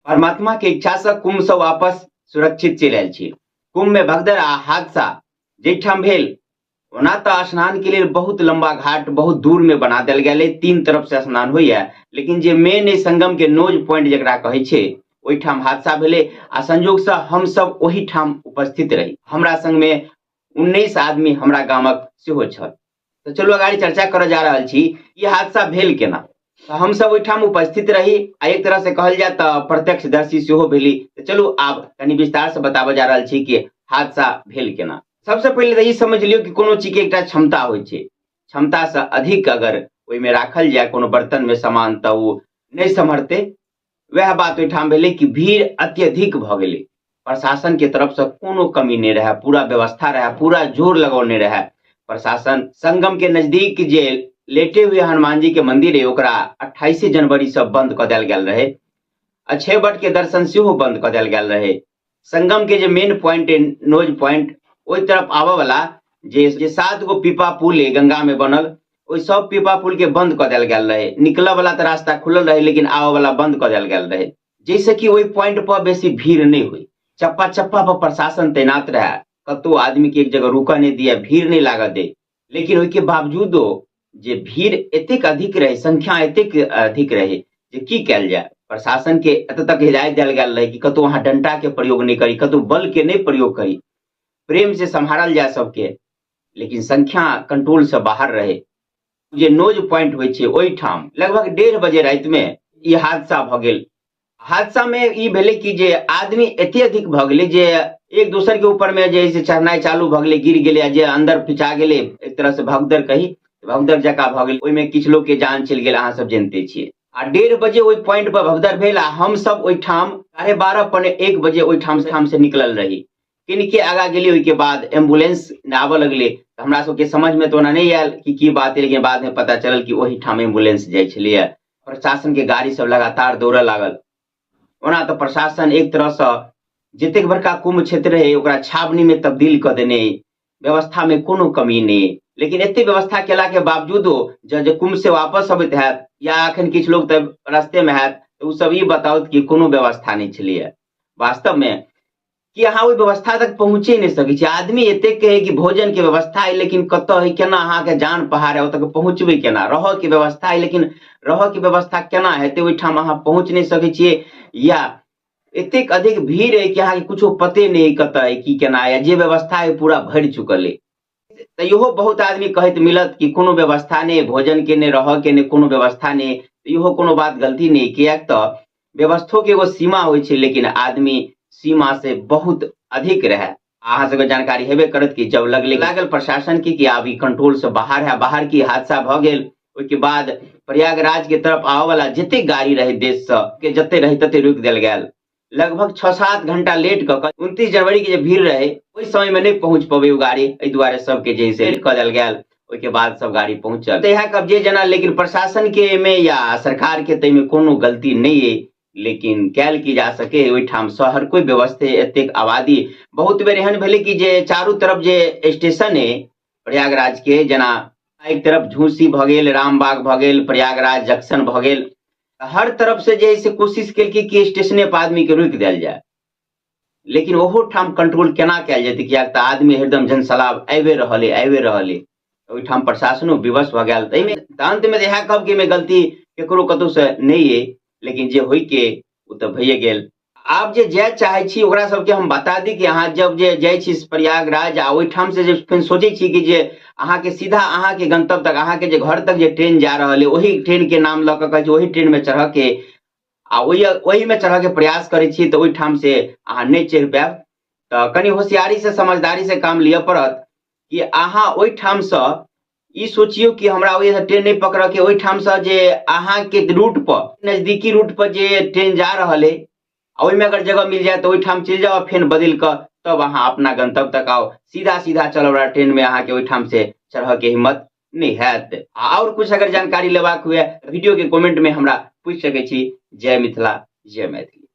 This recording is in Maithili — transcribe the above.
परमात्मा के इच्छा से कुंभ से वापस सुरक्षित चलि आयल छी। कुंभ में भगदड़ आ हादसा जेठाम भेल, ओना तो स्नान के लिए बहुत लंबा घाट बहुत दूर में बना देल गेल, 3 तरफ से स्नान होइया, लेकिन जे मेन संगम के नोज पॉइंट जकरा कहै छै ओहिठाम हादसा भेले आ संजोग से हम सब ओही ठाम उपस्थित रही। हमरा संग में 19 आदमी हमरा गामक सेहो छल। तो चलो अगाड़ी चर्चा करऽ जा रहल छी ई हादसा भेल केना। तो हम सब ओहिठाम उपस्थित रही आ एक तरह से कहल जाए तो प्रत्यक्षदर्शी सेहो भेली। तो चलू आब कनि विस्तार से बताबऽ जा रहल छी कि हादसा भेल केना। सबसे पहले तो ई समझ लियौ कि कोनो चीज के एकटा क्षमता होइ छै, क्षमता से अधिक अगर ओहि में राखल जाए कोनो बर्तन में सामान तो वो नहीं सम्हरते। वह बात ओहिठाम भेलै कि भीड़ अत्यधिक भ गेलै, प्रशासन के तरफ से कोनो कमी नहीं रहे, पूरा व्यवस्था रहे, पूरा जोर लगौने रहे प्रशासन। संगम के नजदीक जे लेटे हुए हनुमान जी के मंदिर है ओकरा 28 जनवरी से बंद क देल गेल रहे। अक्षय वट के दर्शन सेहो बंद क देल गेल रहे। संगम के जे मेन पॉइंट है नोज पॉइंट ओहि तरफ आबऽ वाला जे 7 गो पीपा पुल है गंगा में बनल, ओहि सब पीपा पुल के बंद क देल गेल रहे। निकलऽ वाला तो रास्ता खुलल रहे लेकिन आबऽ वाला बंद क देल गेल रहे, जैसे कि ओहि पॉइंट पर बेसी भीड़ नहीं हुई। चप्पा चप्पा पर प्रशासन तैनात रहे, कतो आदमी के एक जगह रुकऽ नहीं दिया, भीड़ नहीं लागऽ दे। लेकिन ओहि के बावजूदो जे भीड़ एतेक अधिक रहे, संख्या एतेक अधिक रहे जे की कैल जाए। प्रशासन के एत तक हिदायत देल गेल रहे कि कतो अहाँ डंटा के प्रयोग नहीं करी, कतो बल के नहीं प्रयोग करी, प्रेम से संभालल जाए सबके। लेकिन संख्या कंट्रोल से बाहर रहे। जे नोज पॉइंट होइ छै ओहिठाम लगभग 1:30 बजे राति में ई हादसा भ गेल। हादसा में ई भेलै कि जे आदमी एते अधिक भ गेलै जे एक दोसर के ऊपर में जे चढ़नाई चालू भ गेलै, गिर गेलै, जे अंदर पिचा गेलै, एक तरह से भगदड़ कही, भगदड़ जका भ गेल। ओहि में किछु लोग के जान चलि गेल, अहाँ सब जानते छियै। आ 1:30 बजे ओहि पॉइंट पर भगदड़ भेल आ हम सब ओहिठाम 12:30 पौने 1 बजे ओहिठाम से निकलल रही। किनके आगा गेली, ओहि के बाद एम्बुलेंस आबऽ लगले। हमरा सबके समझ में तो ओना नहीं आयल कि की बात है, लेकिन बाद में पता चलल कि ओही ठाम एम्बुलेंस जाइ छलियै। प्रशासन के गाड़ी सब लगातार दौड़ऽ लागल। ओना तो प्रशासन एक तरह से जतेक बड़का कुंभ क्षेत्र है ओकरा छावनी में तब्दील कर देने, व्यवस्था में कोनो कमी नहीं। लेकिन एते व्यवस्था केला के बावजूदो जे कुंभ से वापस अबैत हैत या अखन किछु लोग तब रास्ते में हैत तो सब ई बताओ कि कोनो व्यवस्था नहीं छलियै वास्तव में, कि अहाँ ओहि व्यवस्था तक पहुंचे नहीं सकै छी। आदमी एते कहे कि भोजन के व्यवस्था है लेकिन कतऽ है, केना अहाँ के जान पहाड़ है ओतऽ पहुंचबै केना। रहऽ के व्यवस्था है लेकिन रहऽ के व्यवस्था केना हेतै, ओहिठाम अहाँ पहुंच नहीं सकै छियै, या एतेक अधिक भीड़ है कि अहाँ के कुछो पते नहीं कतऽ है की केना है, जे व्यवस्था है पूरा भरि चुकल है। तो इहो बहुत आदमी कहैत मिलत कि कोनो व्यवस्था नहीं, भोजन के नहीं, रहऽ के नहीं, कोनो व्यवस्था नहीं। इहो कोनो बात गलती नहीं, कियाक तऽ व्यवस्थो के एगो सीमा होइ छै, लेकिन आदमी सीमा से बहुत अधिक रहे। अहाँ सबके जानकारी हेबे करत कि जब लागल प्रशासन की कि आब ई कंट्रोल से बाहर है, बाहर की हादसा भ गेल। ओहिके बाद प्रयागराज के तरफ आबऽ वाला जते गाड़ी रहे देश से के जते रहे तते रोकि देल गेल। लगभग 6-7 घंटा लेट क 29 जनवरी के जे भीड़ रहे ओहि समय में नहीं पहुंच पबै ओ गाड़ी, एहि दुआरे सबके जे से क देल गेल। ओहिके बाद सब गाड़ी पहुंचल। तो इएह कब्जे जना, लेकिन प्रशासन के में या सरकार के तै में कोनो गलती नहीं है, लेकिन कैल की जा सके। ओहिठाम शहर कोई व्यवस्था एतेक आबादी बहुत बेर एहन भेलै कि जे चारू तरफ जे स्टेशन है प्रयागराज के, जना एक तरफ झूसी भ गेल, रामबाग भ गेल, प्रयागराज जंक्शन भ गेल, हर तरफ से जे है से कोशिश केलकै कि स्टेशने पर आदमी के रोकि देल जाए। लेकिन ओहो ठाम कंट्रोल केना कैल जेतै, कियाक तऽ आदमी एकदम जनसलाब आबे रहल है। ओहिठाम प्रशासनो विवश भ गेल। तै में अंत में इएह कहब कि एहिमे गलती केकरो कतौ से नहीं है, लेकिन जे होइ के ओ तऽ भइए गेल। आब जे जाय चाहे छी ओकरा सबके हम बता दी कि अहाँ जब जे जाइ छी प्रयागराज आ ओहिठाम से जे फिर सोचै छी कि जे अहाँ के सीधा अहाँ के गंतव्य तक, अहाँ के जे घर तक जे ट्रेन जा रहल है ओही ट्रेन के नाम लऽ कऽ कहै छी ओही ट्रेन में चढ़ऽ के आ ओही में चढ़ऽ के प्रयास करै छी, तऽ ओहिठाम से अहाँ नहीं चढ़ि पायब। तऽ कनि होशियारी से समझदारी से काम लिअ पड़त कि अहाँ ओहिठाम से ई सोचियो कि हमरा ओहि ट्रेन नहीं पकड़ के, ओहिठाम से जे अहाँ के रूट पर नजदीकी रूट पर जे ट्रेन जा रहल है ओहि में अगर जगह मिल जाए तो ओहिठाम चलि जाओ, फेर बदल कर तब अहाँ अपना गंतव्य तक आओ। सीधा सीधा चलऽ वाला ट्रेन में अहाँ के ओहिठाम से चढ़ऽ के हिम्मत नहीं हैत। और कुछ अगर जानकारी लेबाक हुए वीडियो के कमेंट में हमरा पूछ सकै छी। जय मिथिला, जय मैथिली।